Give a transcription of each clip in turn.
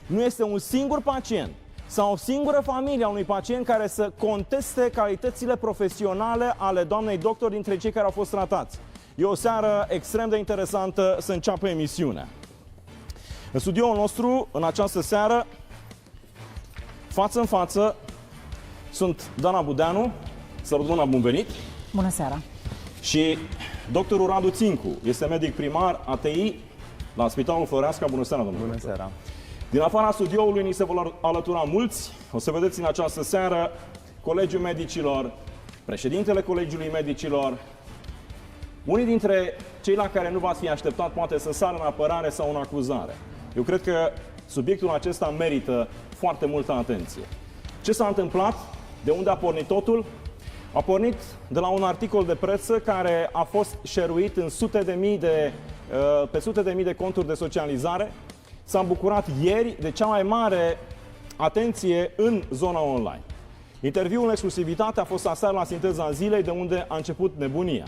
Nu este un singur pacient sau o singură familie a unui pacient care să conteste calitățile profesionale ale doamnei doctor dintre cei care au fost tratați. E o seară extrem de interesantă să înceapă emisiunea. În studioul nostru, în această seară, față în față, sunt Dana Budeanu. Salut, Dana, bun venit! Bună seara! Și doctorul Radu Țincu, este medic primar ATI la Spitalul Floreasca. Bună seara, domnule! Bună seara! Din afara studioului ni se vor alătura mulți. O să vedeți în această seară Colegiul Medicilor, președintele Colegiului Medicilor, unii dintre cei la care nu v-ați fi așteptat poate să sară în apărare sau în acuzare. Eu cred că subiectul acesta merită foarte multă atenție. Ce s-a întâmplat? De unde a pornit totul? A pornit de la un articol de presă care a fost share-uit în pe sute de mii de conturi de socializare. S-a bucurat ieri de cea mai mare atenție în zona online. Interviul în exclusivitate a fost aseară la Sinteza Zilei, de unde a început nebunia.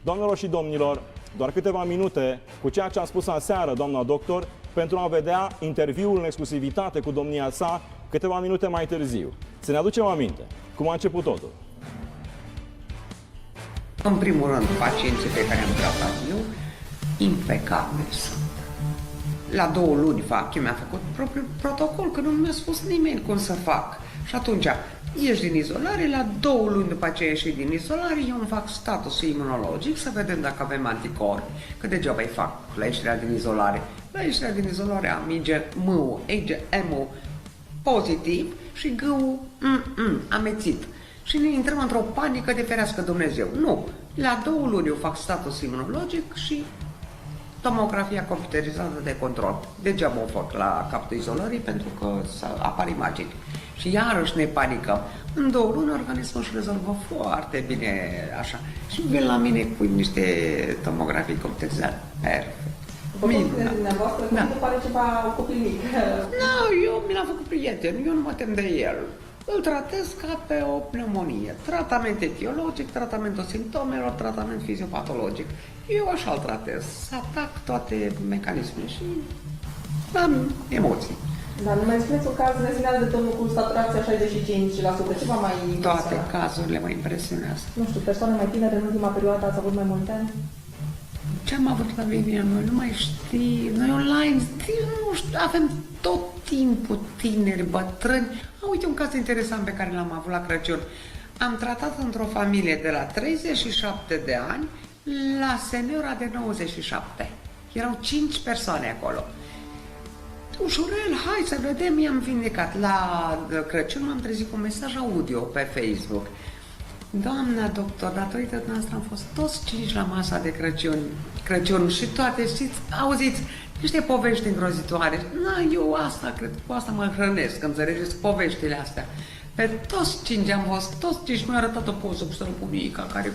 Doamnelor și domnilor, doar câteva minute cu ceea ce a spus aseară doamna doctor pentru a vedea interviul în exclusivitate cu domnia sa câteva minute mai târziu. Să ne aducem aminte cum a început totul. În primul rând, pacienții pe care am tratat eu, impecabili sunt. La 2 luni fac, eu mi-am făcut propriul protocol, că nu mi-a spus nimeni cum să fac. Și atunci, ieși din izolare, la 2 luni după ce ieși din izolare, eu îmi fac statusul imunologic, să vedem dacă avem anticorpi, că degeaba îi fac la ieșirea din izolare. La ieșirea din izolare am IgM-ul pozitiv și G-ul amețit. Și ne intrăm într-o panică de ferească Dumnezeu. Nu, la 2 luni eu fac status imunologic și tomografia computerizată de control. Degeaba o fac la capul izolării pentru că să apar imagini. Și iarăși ne panicăm. În 2 luni organismul își rezolvă foarte bine așa. Și vin la mine cu niște tomografii computerizate. Perfect. Minunat. Dumneavoastră, da. nu pare ceva copil mic. Nu, eu mi l-am făcut prieten, eu nu mă tem de el. Îl tratez ca pe o pneumonie. Tratament etiologic, tratamentul simptomelor, tratament fiziopatologic. Eu așa îl tratez, să atac toate mecanismele și am emoții. Dar nu mai spuneți un caz nezinat de domnul cu saturația 65%, ceva mai... Toate cazurile mă impresionează. Nu știu, persoane mai tinere în ultima perioadă ați avut mai multe ani? Ce am avut la Vivian? Noi nu mai știi. Noi online, nu știu, avem tot timpul tineri, bătrâni. Uite un caz interesant pe care l-am avut la Crăciun. Am tratat într-o familie de la 37 de ani la seniora de 97. Erau 5 persoane acolo. Ușurel, hai să vedem, i-am vindecat. La Crăciun m-am trezit cu un mesaj audio pe Facebook. Doamna doctor, datorită noastră am fost toți 5 la masa de Crăciun și toate, știți, auziți, niște povești îngrozitoare. Eu asta cred, cu asta mă hrănesc, înțelegeți, poveștile astea. Pe toți 5 am fost, toți 5 mi-a arătat o poză cu străbunica care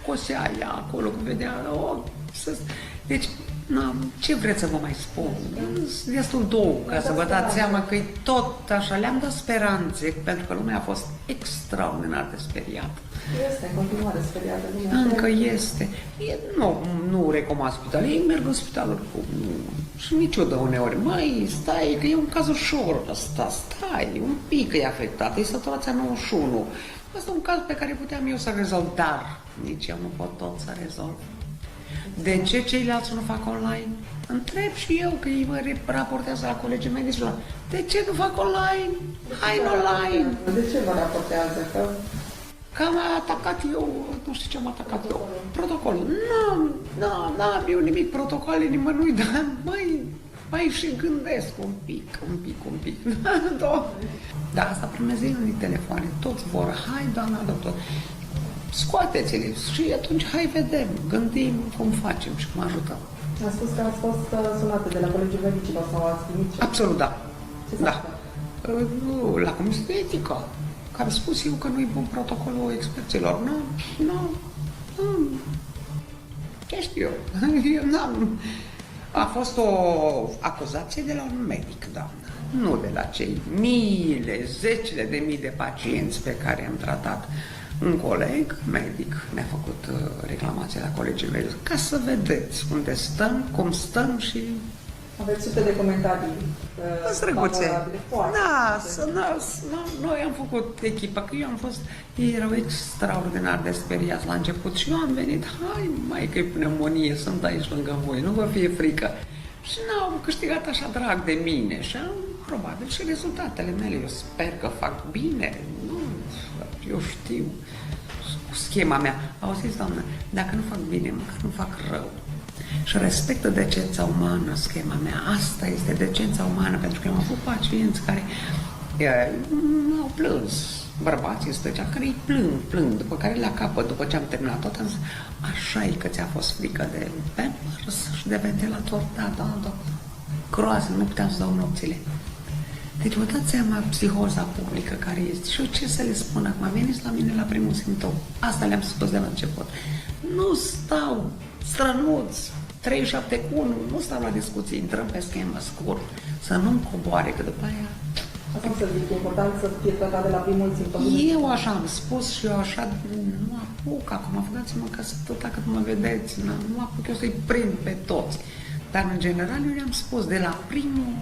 cosea ea acolo, cu vedea, deci, ce vreți să vă mai spun? Sunt destul două, ca să vă dați seama că e tot așa. Le-am dat speranțe, pentru că lumea a fost extraordinar de speriată. Este în continuare speriată lumea. Încă este. Nu recomand spitalul. Ei merg în spitalul și mi ciudă uneori. Măi, stai, că e un caz ușor ăsta. Stai, un pic că e afectat. E saturația 91. Asta e un caz pe care puteam eu să rezolv, dar nici eu nu pot tot să rezolv. De ce ceilalți nu fac online? Întreb și eu, că ei mă raportează la Colegiul Medicilor. De ce nu fac online? Hai în online! De ce vă raportează? Că am atacat eu, nu știu ce am atacat eu. Protocolul. N-am eu nimic protocole nimănui, dar mai și gândesc un pic. Da, asta primez în telefoane. Toți vor, hai, doamna doctor, scoateți-le și atunci hai vedem, gândim cum facem și cum ajutăm. A spus că ați fost sunate de la Colegiul Medicilor sau ați primit ce? Absolut, da. Ce da. Nu, la Comisia de Etică. Că am spus eu că nu-i bun protocolul experților. Nu. Ce știu eu? N-am. A fost o acuzație de la un medic, doamnă. Nu de la cei zecile de mii de pacienți pe care am tratat. Un coleg medic ne-a făcut reclamație la Colegiul Medic ca să vedeți unde stăm, cum stăm și Aveți sute de comentarii Drăguțe. favorabile. Foarte multe. Noi am făcut echipa, că eu am fost, ei erau extraordinar de speriați la început și eu am venit, hai mai că e pneumonie, sunt aici lângă voi, nu vă fie frică. Și n-au câștigat așa drag de mine și probabil și rezultatele mele, eu sper că fac bine, nu, eu știu cu schema mea. Auziți, doamnă, dacă nu fac bine, măcar nu fac rău. Și respectă decența umană, schema mea. Asta este decența umană, pentru că am avut pacienți care au plâns. Bărbații stăcea care îi plâng, după care la capăt, după ce am terminat tot, am zis, așa e că ți-a fost frică de Pampers și de ventilator, da, doctor. Groază, nu puteam să dau nopțile. Deci vă dați seama psihoza publică care este. Și eu ce să le spun acum? Veniți la mine la primul simptom. Asta le-am spus de la început. Nu stau strănuți, 37 cu 1, nu stau la discuții, intrăm pe schemă scurt, să nu-mi coboare, că după aia... Asta să zic, e important să fie tratat de la primul simptom. Eu așa am spus și eu așa nu apuc acum, aflați-mă că tot dacă mă vedeți, nu apuc eu să-i prind pe toți. Dar în general eu le-am spus de la primul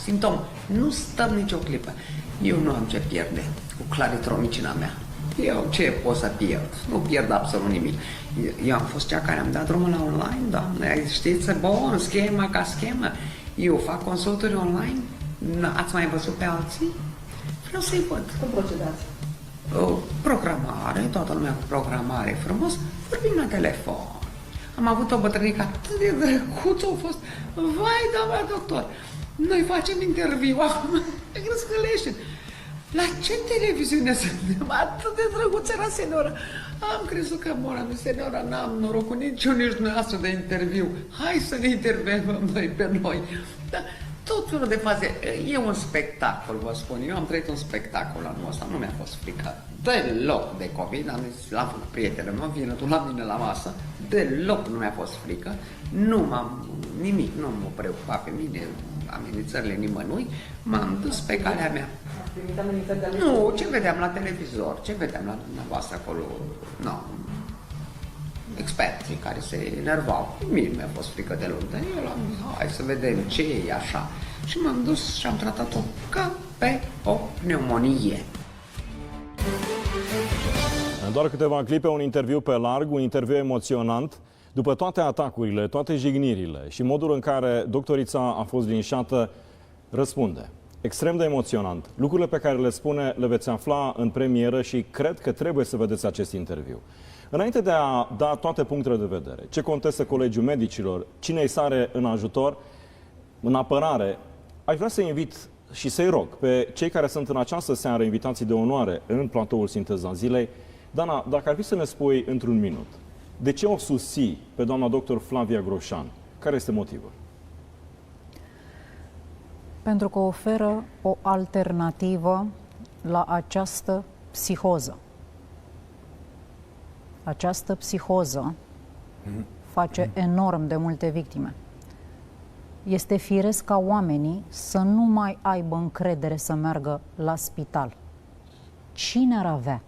simptom, nu stăm nicio clipă. Eu nu am ce pierde cu claritromicina mea. Eu ce pot să pierd? Nu pierd absolut nimic. Eu am fost cea care am dat drumul la online, doamne, știți, bun, schema ca schemă. Eu fac consulturi online, ați mai văzut pe alții? Vreau să-i văd. Cum procedați? Programare, toată lumea cu programare frumos, vorbim la telefon. Am avut o bătrânică atât de drăguță, a fost, vai, doamna doctor, noi facem interviu acum, răscălește. La ce televiziune suntem? Atât de drăguță era seniora. Am crezut că mora mea, seniora, n-am noroc cu niciun nici dumneavoastră de interviu. Hai să ne intervenăm noi pe noi. Dar tot felul de faze. E un spectacol, vă spun. Eu am trăit un spectacol anul ăsta, nu mi-a fost frică deloc de COVID. Am zis, l-am făcut prietene, mă, vină tu la mine la masă. Deloc nu mi-a fost frică. Nimic nu m-a preocupat pe mine, amenințările nimănui. M-am dus pe calea mea. Primit amenințări de ale Nu, ce vedeam la televizor, ce vedeam la dumneavoastră acolo, nu, experții care se enervau. Mie mi-a fost frică de lor, dar eu am zis, hai să vedem ce e așa. Și m-am dus și am tratat-o ca pe o pneumonie. În doar câteva clipe, un interviu pe larg, un interviu emoționant. După toate atacurile, toate jignirile și modul în care doctorița a fost linșată, răspunde. Extrem de emoționant. Lucrurile pe care le spune le veți afla în premieră și cred că trebuie să vedeți acest interviu. Înainte de a da toate punctele de vedere, ce contestă Colegiul Medicilor, cine îi sare în ajutor, în apărare, aș vrea să invit și să-i rog pe cei care sunt în această seară invitații de onoare în platoul Sinteza Zilei. Dana, dacă ar fi să ne spui într-un minut, de ce o susții pe doamna doctor Flavia Groșan? Care este motivul? Pentru că oferă o alternativă la această psihoză. Această psihoză face enorm de multe victime. Este firesc ca oamenii să nu mai aibă încredere să meargă la spital. Cine ar avea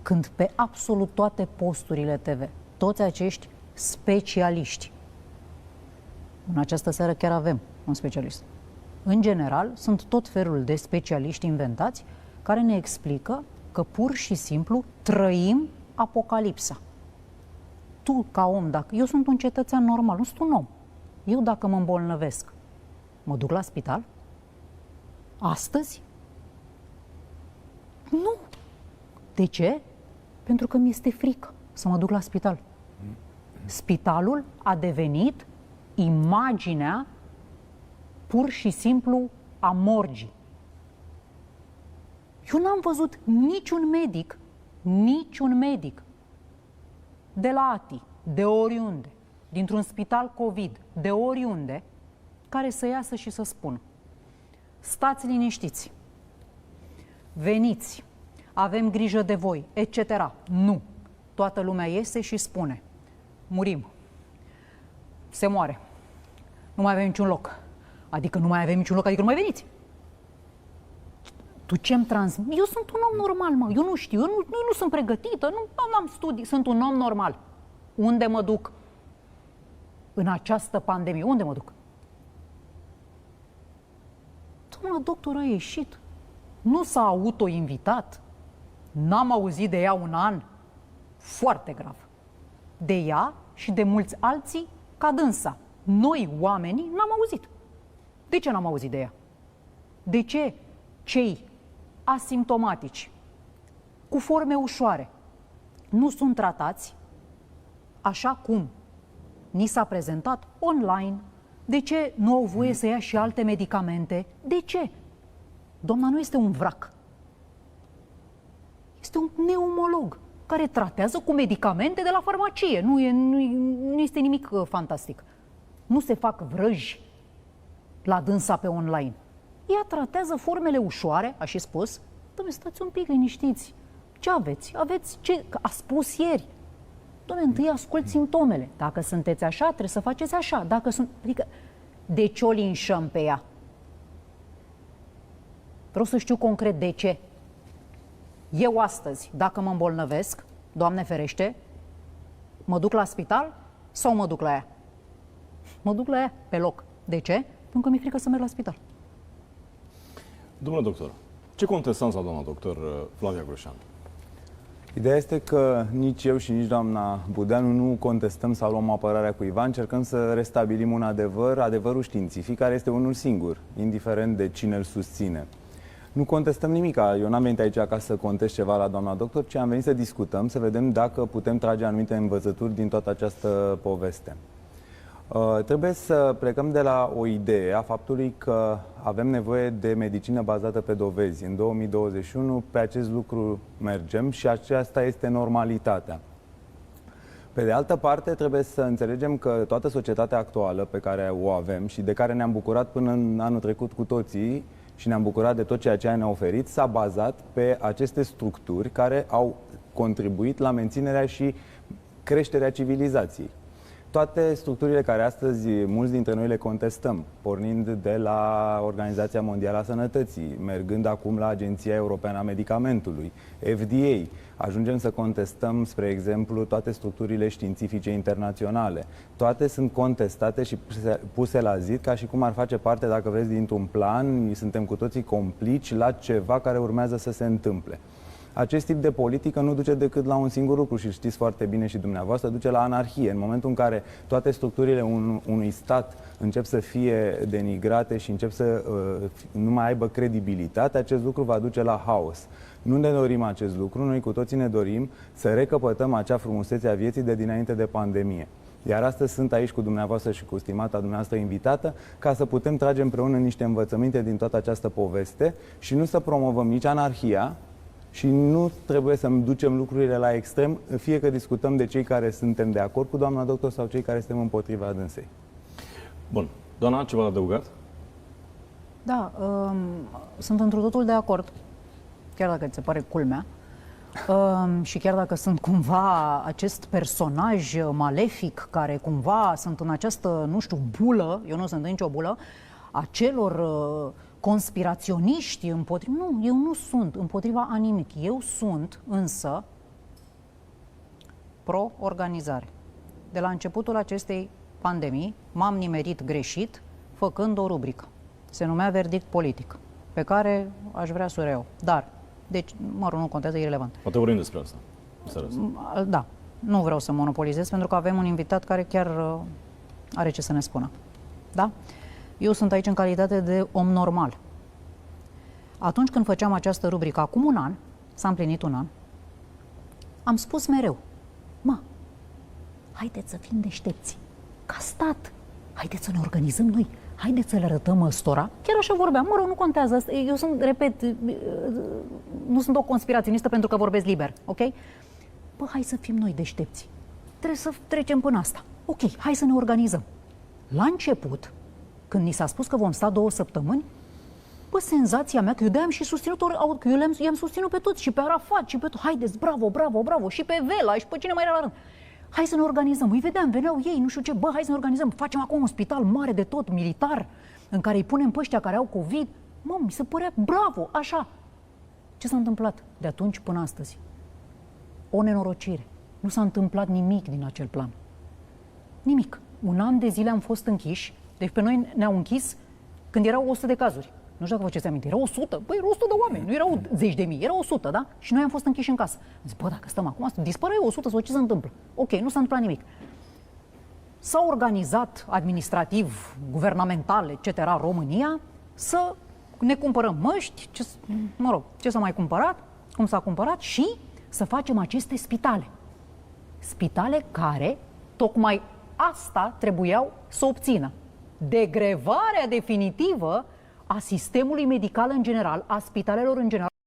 când pe absolut toate posturile TV, toți acești specialiști, în această seară chiar avem un specialist, în general, sunt tot felul de specialiști inventați care ne explică că pur și simplu trăim apocalipsa. Tu, ca om, dacă eu sunt un cetățean normal, nu sunt un om. Eu, dacă mă îmbolnăvesc, mă duc la spital? Astăzi? Nu. De ce? Pentru că mi-este frică să mă duc la spital. Spitalul a devenit imaginea pur și simplu a morgii. Eu n-am văzut niciun medic de la ATI, de oriunde, dintr-un spital COVID, de oriunde, care să iasă și să spună: stați liniștiți, veniți, avem grijă de voi, etc. Nu. Toată lumea iese și spune: murim, se moare, nu mai avem niciun loc. Adică nu mai avem niciun loc, adică nu mai veniți. Tu ce-mi transmit? Eu sunt un om normal, mă. Eu nu știu, eu nu sunt pregătită, nu am studii, sunt un om normal. Unde mă duc în această pandemie? Unde mă duc? Doamna doctor a ieșit, nu s-a autoinvitat, n-am auzit de ea un an, foarte grav. De ea și de mulți alții ca dânsa. Noi, oamenii, n-am auzit. De ce n-am auzit de ea? De ce cei asimptomatici, cu forme ușoare, nu sunt tratați așa cum ni s-a prezentat online? De ce nu au voie să ia și alte medicamente? De ce? Doamna nu este un vrac. Este un neumolog care tratează cu medicamente de la farmacie. Nu este nimic fantastic. Nu se fac vrăji la dânsa pe online. Ea tratează formele ușoare, a și spus. Doamne, stați un pic liniștiți. Ce aveți? Aveți ce a spus ieri. Doamne, întâi ascult simptomele. Dacă sunteți așa, trebuie să faceți așa. Adică, de ce o linșăm pe ea? Vreau să știu concret de ce. Eu astăzi, dacă mă îmbolnăvesc, Doamne ferește, mă duc la spital sau mă duc la ea? Mă duc la ea pe loc. De ce? Pentru că mi-e frică să merg la spital. Domnule doctor, ce contestați la doamna doctor Flavia Grușan? Ideea este că nici eu și nici doamna Budeanu nu contestăm sau luăm apărarea cuiva, încercăm să restabilim un adevăr, adevărul științific, care este unul singur, indiferent de cine îl susține. Nu contestăm nimic, eu n-am venit aici ca să contest ceva la doamna doctor, ci am venit să discutăm, să vedem dacă putem trage anumite învățături din toată această poveste. Trebuie să plecăm de la o idee a faptului că avem nevoie de medicină bazată pe dovezi. În 2021 pe acest lucru mergem și aceasta este normalitatea. Pe de altă parte, trebuie să înțelegem că toată societatea actuală pe care o avem și de care ne-am bucurat până în anul trecut cu toții și ne-am bucurat de tot ceea ce ne-a oferit, s-a bazat pe aceste structuri care au contribuit la menținerea și creșterea civilizației. Toate structurile care astăzi mulți dintre noi le contestăm, pornind de la Organizația Mondială a Sănătății, mergând acum la Agenția Europeană a Medicamentului, FDA, ajungem să contestăm, spre exemplu, toate structurile științifice internaționale. Toate sunt contestate și puse la zid ca și cum ar face parte, dacă vreți, dintr-un plan, suntem cu toții complici la ceva care urmează să se întâmple. Acest tip de politică nu duce decât la un singur lucru și știți foarte bine și dumneavoastră, duce la anarhie. În momentul în care toate structurile unui stat încep să fie denigrate și încep să nu mai aibă credibilitate, acest lucru va duce la haos. Nu ne dorim acest lucru, noi cu toții ne dorim să recăpătăm acea frumusețe a vieții de dinainte de pandemie. Iar astăzi sunt aici cu dumneavoastră și cu stimata dumneavoastră invitată ca să putem trage împreună niște învățăminte din toată această poveste și nu să promovăm nici anarhia, și nu trebuie să ducem lucrurile la extrem, fie că discutăm de cei care suntem de acord cu doamna doctor sau cei care suntem împotriva dânsei. Bun. Doamna, ceva de adăugat? Da, sunt întru totul de acord, chiar dacă ți se pare culmea. Și chiar dacă sunt cumva acest personaj malefic care cumva sunt în această, nu știu, bulă, eu nu sunt în nicio bulă, a celor conspiraționiști împotriva... Nu, eu nu sunt împotriva a nimic. Eu sunt însă pro-organizare. De la începutul acestei pandemii m-am nimerit greșit făcând o rubrică. Se numea Verdict Politic, pe care aș vrea să o reiau. Dar, deci, mă rog, nu contează, e irelevant. Poate vorbim despre asta. Da, nu vreau să monopolizez, pentru că avem un invitat care chiar are ce să ne spună. Da? Eu sunt aici în calitate de om normal. Atunci când făceam această rubrică, acum un an, s-a împlinit un an, am spus mereu, haideți să fim deștepți, ca stat, haideți să ne organizăm noi, haideți să le arătăm ăstora. Chiar așa vorbeam, mă rog, nu contează, eu sunt, repet, nu sunt o conspiraționistă pentru că vorbesc liber, ok? Bă, hai să fim noi deștepți, trebuie să trecem până asta. Ok, hai să ne organizăm. La început, când ni s-a spus că vom sta 2 săptămâni, bă, senzația mea, că eu de-aia am și susținut, că eu i-am susținut pe toți, și pe Arafat, și pe toți, haideți, bravo, bravo, bravo, și pe Vela, și pe cine mai era la rând. Hai să ne organizăm, îi vedeam, veneau ei, nu știu ce, bă, hai să ne organizăm, facem acum un spital mare de tot, militar, în care îi punem pe ăștia care au COVID. Mă, mi se părea, bravo, așa. Ce s-a întâmplat de atunci până astăzi? O nenorocire. Nu s-a întâmplat nimic din acel plan. Nimic. Un an de zile am fost închiși. Deci pe noi ne-au închis când erau 100 de cazuri. Nu știu dacă vă ce aminte, erau 100, băi, erau 100 de oameni, nu erau zeci de mii, erau 100, da? Și noi am fost închiși în casă. Am zis, bă, dacă stăm acum, dispare 100 sau ce se întâmplă? Ok, nu s-a întâmplat nimic. S-a organizat administrativ, guvernamental, etc. România să ne cumpărăm măști, ce s-a mai cumpărat, cum s-a cumpărat și să facem aceste spitale. Spitale care tocmai asta trebuiau să obțină. Degrevarea definitivă a sistemului medical în general, a spitalelor în general.